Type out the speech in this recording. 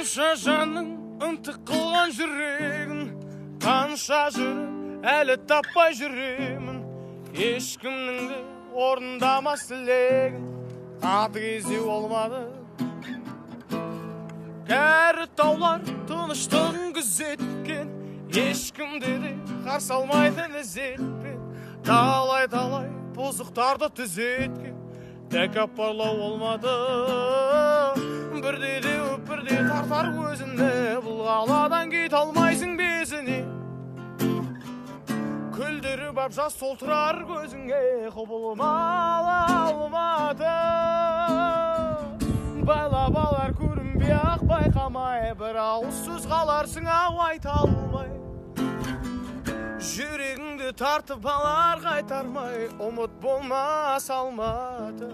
қанша жаның ынтық қылған жүрегін, қанша жүріп әлі таппай жүремін. Ешкімнің де орындамас тілегін, қатыгездеу болмады. Кәрі таулар тыныштығын күзеткен, ешкімде де қарсы алмайтын ізетпен. Талай бұзықтарды түзеткен, тәкаппарлау болмады. Бірде де бірде тартар өзіне, бұл қаладан кете алмайсың безіне. Күлдіріп ап жас толтырар көзіңе, құбылмалы алматы. Байлап алар көрінбей ақ байқамай, бір ауыз сөз қаларсың ау айта алмай. Жүрегіңді тартып алар қайтармай, ұмыт болмас Алматы.